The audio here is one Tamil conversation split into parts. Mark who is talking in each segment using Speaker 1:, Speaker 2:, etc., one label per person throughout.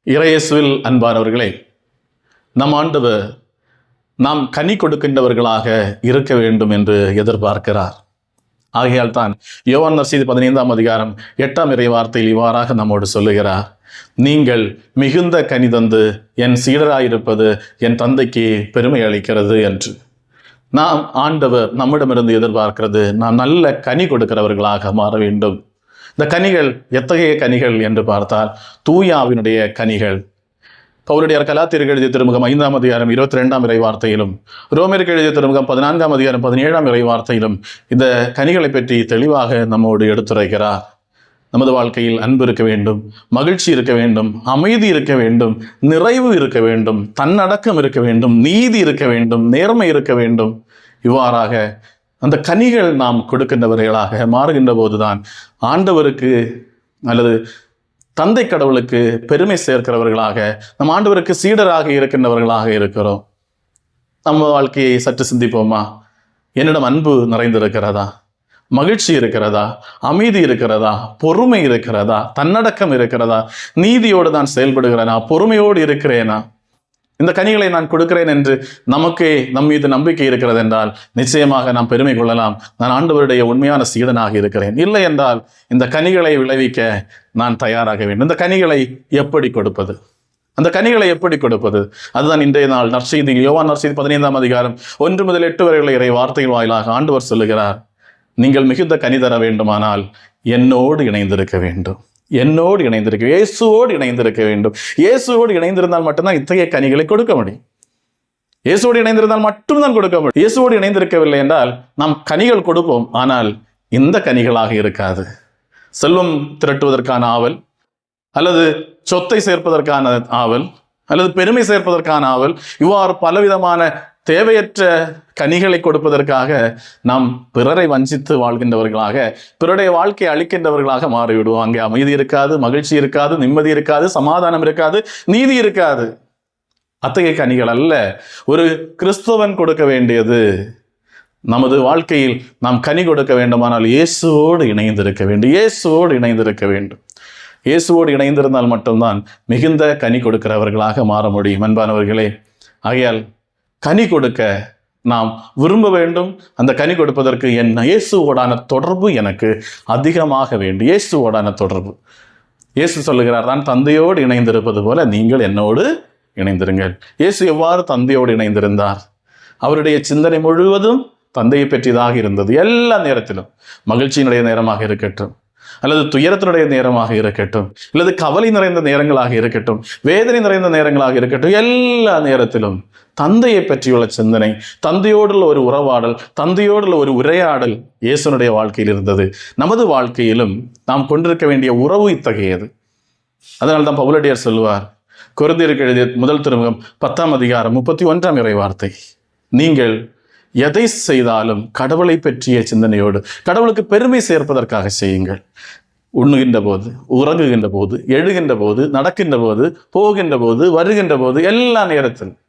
Speaker 1: இறையேசுவில் அன்பானவர்களே, நம் ஆண்டவர் நாம் கனி கொடுக்கின்றவர்களாக இருக்க வேண்டும் என்று எதிர்பார்க்கிறார். ஆகையால் தான் யோவான் நற்செய்தி 15ஆம் அதிகாரம் 8ஆம் இறை வார்த்தையில் இவ்வாறாக நம்மோடு சொல்லுகிறார்: நீங்கள் மிகுந்த கனி தந்து என் சீடராயிருப்பது என் தந்தைக்கு பெருமை அளிக்கிறது என்று. நாம் ஆண்டவர் நம்மிடமிருந்து எதிர்பார்க்கிறது நாம் நல்ல கனி கொடுக்கிறவர்களாக மாற வேண்டும். இந்த கனிகள் எத்தகைய கனிகள் என்று பார்த்தால், தூயாவினுடைய கனிகள். பவுலடியார் கலாத்தியருக்கு எழுதிய திருமுகம் 5ஆம் அதிகாரம் 22ஆம் இறை வார்த்தையிலும், ரோமருக்கு எழுதிய திருமுகம் 14ஆம் அதிகாரம் 17ஆம் இறை வார்த்தையிலும் இந்த கனிகளை பற்றி தெளிவாக நம்மோடு எடுத்துரைக்கிறார். நமது வாழ்க்கையில் அன்பு இருக்க வேண்டும், மகிழ்ச்சி இருக்க வேண்டும், அமைதி இருக்க வேண்டும், நிறைவு இருக்க வேண்டும், தன்னடக்கம் இருக்க வேண்டும், நீதி இருக்க வேண்டும், நேர்மை இருக்க வேண்டும். இவ்வாறாக அந்த கனிகள் நாம் கொடுக்கின்றவர்களாக மாறுகின்ற போதுதான் ஆண்டவருக்கு அல்லது தந்தை கடவுளுக்கு பெருமை சேர்க்கிறவர்களாக, நம் ஆண்டவருக்கு சீடராக இருக்கின்றவர்களாக இருக்கிறோம். நம்ம வாழ்க்கையை சற்று சிந்திப்போமா? என்னிடம் அன்பு நிறைந்திருக்கிறதா? மகிழ்ச்சி இருக்கிறதா? அமைதி இருக்கிறதா? பொறுமை இருக்கிறதா? தன்னடக்கம் இருக்கிறதா? நீதியோடு நான் செயல்படுகிறேனா? பொறுமையோடு இருக்கிறேனா? இந்த கனிகளை நான் கொடுக்கிறேன் என்று நமக்கே நம் மீது நம்பிக்கை இருக்கிறது என்றால் நிச்சயமாக நாம் பெருமை கொள்ளலாம். நான் ஆண்டவருடைய உண்மையான சீடனாக இருக்கிறேன். இல்லை என்றால் இந்த கனிகளை விளைவிக்க நான் தயாராக வேண்டும். இந்த கனிகளை எப்படி கொடுப்பது? அந்த கனிகளை எப்படி கொடுப்பது? அதுதான் இன்றைய நாள் நற்செய்தி, யோவான் நற்செய்தி 15ஆம் அதிகாரம் 1 முதல் 8 வரை இறை வார்த்தைகள் வாயிலாக ஆண்டவர் சொல்லுகிறார்: நீங்கள் மிகுந்த கனி தர வேண்டுமானால் என்னோடு இணைந்திருக்க வேண்டும். என்னோடு இணைந்திருக்க, இயேசுவோடு இணைந்திருக்க வேண்டும். இயேசுவோடு இணைந்திருந்தால் மட்டும்தான் இத்தகைய கனிகளை கொடுக்க முடியும். இயேசுவோடு இணைந்திருந்தால் மட்டும்தான் கொடுக்க முடியும். இயேசுவோடு இணைந்திருக்கவில்லை என்றால் நாம் கனிகள் கொடுப்போம், ஆனால் இந்த கனிகளாக இருக்காது. செல்வம் திரட்டுவதற்கான ஆவல், அல்லது சொத்தை சேர்ப்பதற்கான ஆவல், அல்லது பெருமை சேர்ப்பதற்கான ஆவல், இவ்வாறு பலவிதமான தேவையற்ற கனிகளை கொடுப்பதற்காக நாம் பிறரை வஞ்சித்து வாழ்கின்றவர்களாக, பிறருடைய வாழ்க்கையை அளிக்கின்றவர்களாக மாறிவிடுவோம். அங்கே அமைதி இருக்காது, மகிழ்ச்சி இருக்காது, நிம்மதி இருக்காது, சமாதானம் இருக்காது, நீதி இருக்காது. அத்தகைய கனிகள் அல்ல ஒரு கிறிஸ்தவன் கொடுக்க வேண்டியது. நமது வாழ்க்கையில் நாம் கனி கொடுக்க வேண்டுமானால் இயேசுவோடு இணைந்திருக்க வேண்டும். இயேசுவோடு இணைந்திருக்க வேண்டும். இயேசுவோடு இணைந்திருந்தால் மட்டும்தான் மிகுந்த கனி கொடுக்கிறவர்களாக மாற முடியும். அன்பானவர்களே, ஆகையால் கனி கொடுக்க நாம் விரும்ப வேண்டும். அந்த கனி கொடுப்பதற்கு இயேசுவோடான தொடர்பு எனக்கு அதிகமாக வேண்டும். இயேசுவோடான தொடர்பு. இயேசு சொல்லுகிறார், நான் தந்தையோடு இணைந்திருப்பது போல நீங்கள் என்னோடு இணைந்திருங்கள். இயேசு எவ்வாறு தந்தையோடு இணைந்திருந்தார்? அவருடைய சிந்தனை முழுவதும் தந்தையை பற்றியதாக இருந்தது. எல்லா நேரத்திலும், மகிழ்ச்சியினுடைய நேரமாக இருக்கட்டும், அல்லது துயரத்தினுடைய நேரமாக இருக்கட்டும், அல்லது கவலை நிறைந்த நேரங்களாக இருக்கட்டும், வேதனை நிறைந்த நேரங்களாக இருக்கட்டும், எல்லா நேரத்திலும் தந்தையை பற்றியுள்ள சிந்தனை, தந்தையோடுள்ள ஒரு உறவாடல், தந்தையோடுள்ள ஒரு உரையாடல் இயேசுனுடைய வாழ்க்கையில் இருந்தது. நமது வாழ்க்கையிலும் நாம் கொண்டிருக்க வேண்டிய உறவு இத்தகையது. அதனால்தான் பவுலடியார் சொல்லுவார், கொரிந்தியருக்கு எழுதிய முதல் திருமுகம் 10ஆம் அதிகாரம் 31ஆம் இறை வார்த்தை: நீங்கள் எதை செய்தாலும் கடவுளை பற்றிய சிந்தனையோடு, கடவுளுக்கு பெருமை சேர்ப்பதற்காக செய்யுங்கள். உண்ணுகின்ற போது, உறங்குகின்ற போது, எழுகின்ற போது, நடக்கின்ற போது, போகின்ற போது, வருகின்ற போது, எல்லா நேரத்திலும்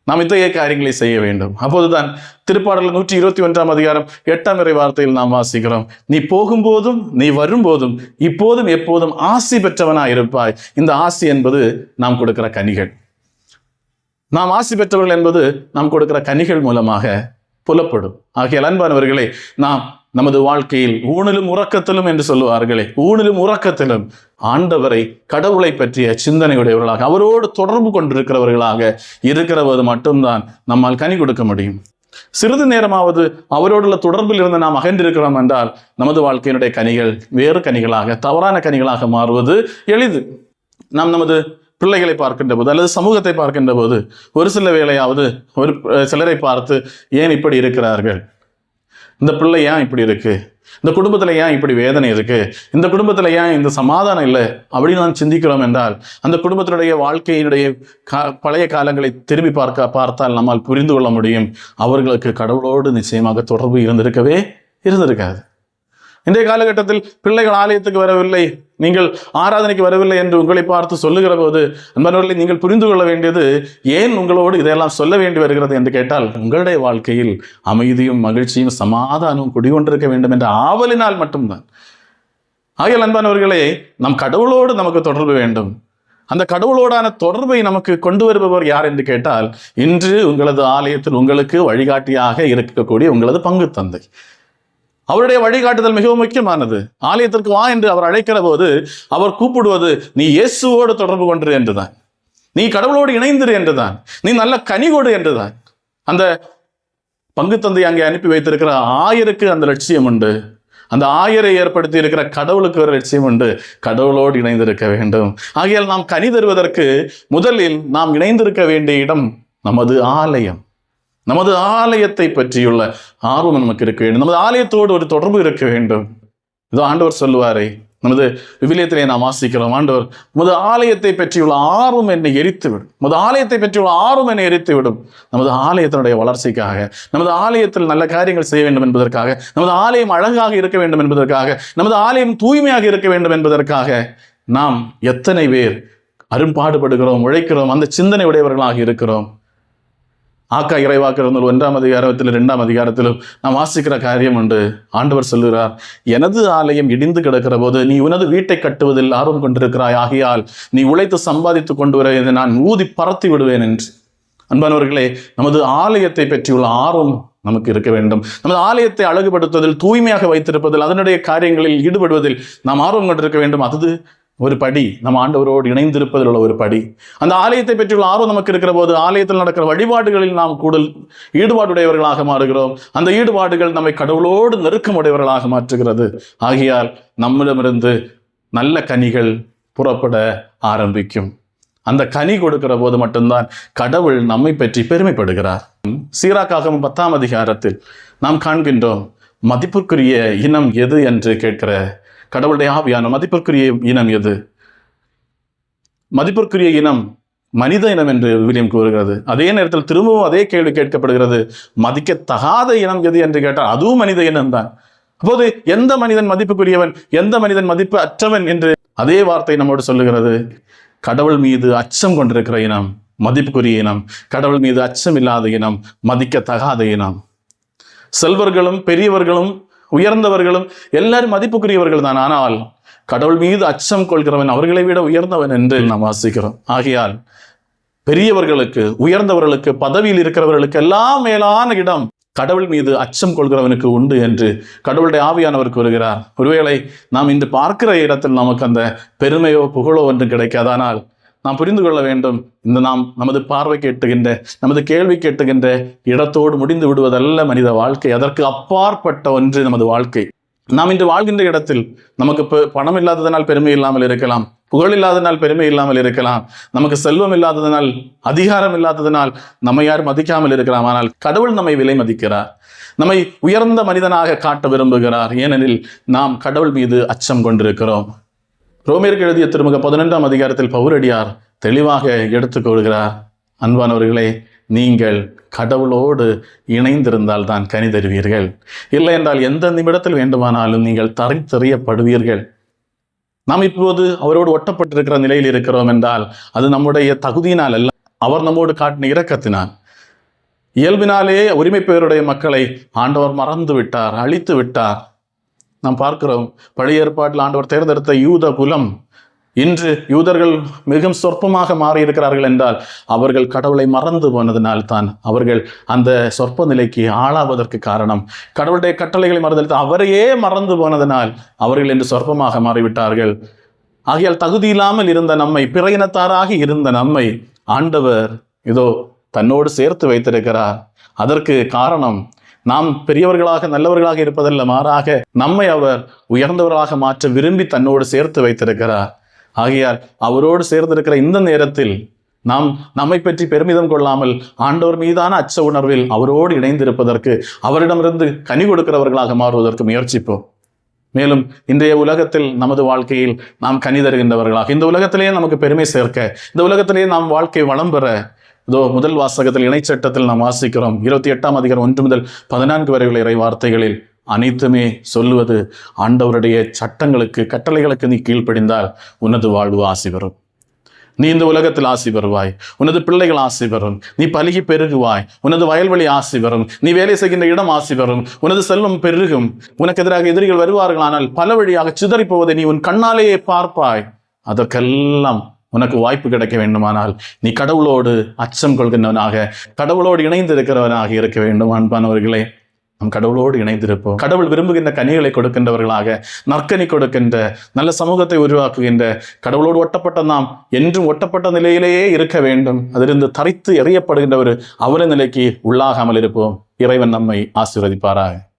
Speaker 1: நாம் இத்தகைய காரியங்களை செய்ய வேண்டும். அப்போதுதான் திருப்பாடல் 121ஆம் அதிகாரம் 8ஆம் இறை வார்த்தையில் நாம் வாசிக்கிறோம்: நீ போகும்போதும் நீ வரும்போதும் இப்போதும் எப்போதும் ஆசி பெற்றவனாய் இருப்பாய். இந்த ஆசி என்பது நாம் கொடுக்கிற கனிகள். நாம் ஆசி பெற்றவர்கள் என்பது நாம் கொடுக்கிற கனிகள் மூலமாக புலப்படும். ஆகிய அன்பானவர்களே, நாம் நமது வாழ்க்கையில் ஊனிலும் உறக்கத்திலும் என்று சொல்லுவார்களே, ஊனிலும் உறக்கத்திலும் ஆண்டவரை, கடவுளை பற்றிய சிந்தனையுடையவர்களாக, அவரோடு தொடர்பு கொண்டிருக்கிறவர்களாக இருக்கிறவது மட்டும்தான் நம்மால் கனி கொடுக்க முடியும். சிறிது நேரமாவது அவரோடுள்ள தொடர்பில் இருந்து நாம் அகன்றிருக்கிறோம் என்றால் நமது வாழ்க்கையினுடைய கனிகள் வேறு கனிகளாக, தவறான கனிகளாக மாறுவது எளிது. நாம் நமது பிள்ளைகளை பார்க்கின்ற போது அல்லது சமூகத்தை பார்க்கின்ற போது ஒரு சில வேளையாவது ஒரு சிலரை பார்த்து, ஏன் இப்படி இருக்கிறார்கள், இந்த பிள்ளை ஏன் இப்படி இருக்கு, இந்த குடும்பத்தில் ஏன் இப்படி வேதனை இருக்கு, இந்த குடும்பத்தில் ஏன் இந்த சமாதானம் இல்லை அப்படின்னு நாம் சிந்திக்கிறோம் என்றால், அந்த குடும்பத்தினுடைய வாழ்க்கையினுடைய பழைய காலங்களை திரும்பி பார்த்தால் நம்மால் புரிந்து கொள்ள முடியும், அவர்களுக்கு கடவுளோடு நிச்சயமாக தொடர்பு இருந்திருக்காது. இன்றைய காலகட்டத்தில் பிள்ளைகள் ஆலயத்துக்கு வரவில்லை, நீங்கள் ஆராதனைக்கு வரவில்லை என்று உங்களை பார்த்து சொல்லுகிற போது, நண்பர்களே, நீங்கள் புரிந்து கொள்ள வேண்டியது, ஏன் உங்களோடு இதையெல்லாம் சொல்ல வேண்டி வருகிறது என்று கேட்டால், உங்களுடைய வாழ்க்கையில் அமைதியும் மகிழ்ச்சியும் சமாதானமும் குடிகொண்டிருக்க வேண்டும் என்ற ஆவலினால் மட்டும்தான். ஆகிய அன்பானவர்களே, நம் கடவுளோடு நமக்கு தொடர்பு வேண்டும். அந்த கடவுளோடான தொடர்பை நமக்கு கொண்டு வருபவர் யார் என்று கேட்டால், இன்று உங்களது ஆலயத்தில் உங்களுக்கு வழிகாட்டியாக இருக்கக்கூடிய உங்களது பங்கு தந்தை. அவருடைய வழிகாட்டுதல் மிகவும் முக்கியமானது. ஆலயத்திற்கு வா என்று அவர் அழைக்கிற போது அவர் கூப்பிடுவது நீ இயேசுவோடு தொடர்பு கொண்டு என்றுதான், நீ கடவுளோடு இணைந்திரு என்றுதான், நீ நல்ல கனி கொடு என்றுதான். அந்த பங்கு தந்தை அங்கே அனுப்பி வைத்திருக்கிற ஆயருக்கு அந்த லட்சியம் உண்டு. அந்த ஆயரை ஏற்படுத்தி இருக்கிற கடவுளுக்கு ஒரு லட்சியம் உண்டு, கடவுளோடு இணைந்திருக்க வேண்டும். ஆகையால் நாம் கனி தருவதற்கு முதலில் நாம் இணைந்திருக்க வேண்டிய இடம் நமது ஆலயம். நமது ஆலயத்தை பற்றியுள்ள ஆர்வம் நமக்கு இருக்க வேண்டும். நமது ஆலயத்தோடு ஒரு தொடர்பு இருக்க வேண்டும். இதோ ஆண்டவர் சொல்லுவாரே, நமது விவிலியத்திலே நாம் வாசிக்கிறோம், ஆண்டவர் நமது ஆலயத்தை பற்றியுள்ள ஆர்வம் என்னை எரித்துவிடும், நமது ஆலயத்தை பற்றியுள்ள ஆர்வம் என்னை எரித்துவிடும். நமது ஆலயத்தினுடைய வளர்ச்சிக்காக, நமது ஆலயத்தில் நல்ல காரியங்கள் செய்ய வேண்டும் என்பதற்காக, நமது ஆலயம் அழகாக இருக்க வேண்டும் என்பதற்காக, நமது ஆலயம் தூய்மையாக இருக்க வேண்டும் என்பதற்காக நாம் எத்தனை பேர் அரும்பாடுபடுகிறோம், உழைக்கிறோம், அந்த சிந்தனை உடையவர்களாக இருக்கிறோம். ஆக்கா இறைவாக்குறது 1ஆம் அதிகாரத்தில் 2ஆம் அதிகாரத்திலும் நாம் வாசிக்கிற காரியம் உண்டு. ஆண்டவர் சொல்லுகிறார், எனது ஆலயம் இடிந்து கிடக்கிற போது நீ உனது வீட்டை கட்டுவதில் ஆர்வம் கொண்டிருக்கிறாய், ஆகையால் நீ உழைத்து சம்பாதித்து கொண்டு வர இதை நான் ஊதி பறத்தி விடுவேன் என்று. அன்பானவர்களே, நமது ஆலயத்தை பற்றியுள்ள ஆர்வம் நமக்கு இருக்க வேண்டும். நமது ஆலயத்தை அழகுபடுத்துவதில், தூய்மையாக வைத்திருப்பதில், அதனுடைய காரியங்களில் ஈடுபடுவதில் நாம் ஆர்வம் கொண்டிருக்க வேண்டும். அது ஒரு படி, நம்ம ஆண்டவரோடு இணைந்திருப்பதில் உள்ள ஒரு படி. அந்த ஆலயத்தை பற்றியுள்ள ஆர்வம் நமக்கு இருக்கிற போது ஆலயத்தில் நடக்கிற வழிபாடுகளில் நாம் கூடல் ஈடுபாடுடையவர்களாக மாறுகிறோம். அந்த ஈடுபாடுகள் நம்மை கடவுளோடு நெருக்கமுடையவர்களாக மாற்றுகிறது. ஆகையால் நம்மிடமிருந்து நல்ல கனிகள் புறப்பட ஆரம்பிக்கும். அந்த கனி கொடுக்கிற போது மட்டும்தான் கடவுள் நம்மை பற்றி பெருமைப்படுகிறார். சீராக்காகவும் 10ஆம் அதிகாரத்தில் நாம் காண்கின்றோம், மதிப்புக்குரிய இனம் எது என்று கேட்கிற கடவுளுடைய ஆவியான மதிப்பிற்குரிய இனம் எது? மதிப்பிற்குரிய இனம் மனித இனம் என்று விவிலியம் கூறுகிறது. அதே நேரத்தில் திரும்பவும் அதே கேள்வி கேட்கப்படுகிறது, மதிக்கத்தகாத இனம் எது என்று கேட்டால் அதுவும் மனித இனம் தான். அப்போது எந்த மனிதன் மதிப்புக்குரியவன், எந்த மனிதன் மதிப்பு அற்றவன் என்று அதே வார்த்தை நம்மோடு சொல்லுகிறது. கடவுள் மீது அச்சம் கொண்டிருக்கிற இனம் மதிப்புக்குரிய இனம், கடவுள் மீது அச்சம் இல்லாத இனம் மதிக்கத்தகாத இனம். செல்வர்களும் பெரியவர்களும் உயர்ந்தவர்களும் எல்லாரும் மதிப்புக்குரியவர்கள் தான். ஆனால் கடவுள் மீது அச்சம் கொள்கிறவன் அவர்களை விட உயர்ந்தவன் என்று நாம் வாசிக்கிறோம். ஆகையால் பெரியவர்களுக்கு, உயர்ந்தவர்களுக்கு, பதவியில் இருக்கிறவர்களுக்கு எல்லாம் மேலான இடம் கடவுள் மீது அச்சம் கொள்கிறவனுக்கு உண்டு என்று கடவுளுடைய ஆவியானவர் கூறுகிறார். ஒருவேளை நாம் இன்று பார்க்கிற இடத்தில் நமக்கு அந்த பெருமையோ புகழோ ஒன்று கிடைக்காது. ஆனால் நாம் புரிந்து கொள்ள வேண்டும், இந்த நாம் நமது பார்வை கேட்டுகின்ற, நமது கேள்வி கேட்டுகின்ற இடத்தோடு முடிந்து விடுவதல்ல மனித வாழ்க்கை. அதற்கு அப்பாற்பட்ட ஒன்று நமது வாழ்க்கை. நாம் இன்று வாழ்கின்ற இடத்தில் நமக்கு பணம் இல்லாததனால் பெருமை இல்லாமல் இருக்கலாம், புகழ் இல்லாததனால் பெருமை இல்லாமல் இருக்கலாம், நமக்கு செல்வம் இல்லாததனால், அதிகாரம் இல்லாததனால் நம்மை யாரும் மதிக்காமல் இருக்கலாம். ஆனால் கடவுள் நம்மை விலை மதிக்கிறார், நம்மை உயர்ந்த மனிதனாக காட்ட விரும்புகிறார். ஏனெனில் நாம் கடவுள் மீது அச்சம் கொண்டிருக்கிறோம். ரோமேயருக்கு எழுதிய திருமுக 11ஆம் அதிகாரத்தில் பவுலடியார் தெளிவாக எடுத்துக் கொள்கிறார், அன்பானவர்களே, நீங்கள் கடவுளோடு இணைந்திருந்தால் தான் கனி தருவீர்கள், இல்லை என்றால் எந்த நிமிடத்தில் வேண்டுமானாலும் நீங்கள் தரித்தெறியப்படுவீர்கள். நாம் இப்போது அவரோடு ஒட்டப்பட்டிருக்கிற நிலையில் இருக்கிறோம் என்றால் அது நம்முடைய தகுதியினால் அல்ல, அவர் நம்மோடு காட்டின இரக்கத்தினால். இயல்பினாலே உரிமை பெயருடைய மக்களை ஆண்டவர் மறந்து விட்டார், அழித்து விட்டார். நாம் பார்க்கிறோம், பழைய ஏற்பாட்டில் ஆண்டவர் தேர்ந்தெடுத்த யூத குலம் இன்று யூதர்கள் மிகவும் சொற்பமாக மாறியிருக்கிறார்கள் என்றால் அவர்கள் கடவுளை மறந்து போனதினால் தான் அவர்கள் அந்த சொற்ப நிலைக்கு ஆளாவதற்கு காரணம். கடவுளுடைய கட்டளைகளை மறந்தளித்து அவரையே மறந்து போனதினால் அவர்கள் இன்று சொற்பமாக மாறிவிட்டார்கள். ஆகையால் தகுதி இல்லாமல் இருந்த நம்மை, பிற இனத்தாராக இருந்த நம்மை ஆண்டவர் இதோ தன்னோடு சேர்த்து வைத்திருக்கிறார். அதற்கு காரணம் நாம் பெரியவர்களாக நல்லவர்களாக இருப்பதல்ல, மாறாக நம்மை அவர் உயர்ந்தவர்களாக மாற்ற விரும்பி தன்னோடு சேர்த்து வைத்திருக்கிறார். ஆகையால் அவரோடு சேர்ந்திருக்கிற இந்த நேரத்தில் நாம் நம்மை பற்றி பெருமிதம் கொள்ளாமல் ஆண்டவர் மீதான அச்ச உணர்வில் அவரோடு இணைந்திருப்பதற்கு, அவரிடமிருந்து கனி கொடுக்கிறவர்களாக மாறுவதற்கு முயற்சிப்போம். மேலும் இன்றைய உலகத்தில் நமது வாழ்க்கையில் நாம் கனி தருகின்றவர்களாக, இந்த உலகத்திலேயே நமக்கு பெருமை சேர்க்க, இந்த உலகத்திலேயே நாம் வாழ்க்கை வளம் பெற, இதோ முதல் வாசகத்தில் இணைச்சட்டத்தில் நாம் வாசிக்கிறோம், 28ஆம் அதிகாரம் 1 முதல் 14 வரை உள்ள இறை வார்த்தைகளில் அனைத்துமே சொல்லுவது, ஆண்டவருடைய சட்டங்களுக்கு, கட்டளைகளுக்கு நீ கீழ்ப்படிந்தால் உனது வாழ்வு ஆசி பெறும், நீ இந்த உலகத்தில் ஆசி பெறுவாய், உனது பிள்ளைகள் ஆசி பெறும், நீ பலுகி பெருகுவாய், உனது வயல்வெளி ஆசி பெறும், நீ வேலை செய்கின்ற இடம் ஆசி பெறும், உனது செல்வம் பெருகும், உனக்கு எதிராக எதிரிகள் வருவார்கள், ஆனால் பல வழியாக சிதறி போவதை நீ உன் கண்ணாலேயே பார்ப்பாய். அதற்கெல்லாம் உனக்கு வாய்ப்பு கிடைக்க வேண்டுமானால் நீ கடவுளோடு அச்சம் கொள்கின்றவனாக, கடவுளோடு இணைந்து இருக்கிறவனாக இருக்க வேண்டும். அன்பானவர்களே, நம் கடவுளோடு இணைந்திருப்போம். கடவுள் விரும்புகின்ற கனிகளை கொடுக்கின்றவர்களாக, நற்கனி கொடுக்கின்ற, நல்ல சமூகத்தை உருவாக்குகின்ற, கடவுளோடு ஒட்டப்பட்ட நாம் என்றும் ஒட்டப்பட்ட நிலையிலேயே இருக்க வேண்டும். அதிலிருந்து தரித்து எறியப்படுகின்ற ஒரு அவல நிலைக்கு உள்ளாகாமல் இருப்போம். இறைவன் நம்மை ஆசீர்வதிப்பாராக.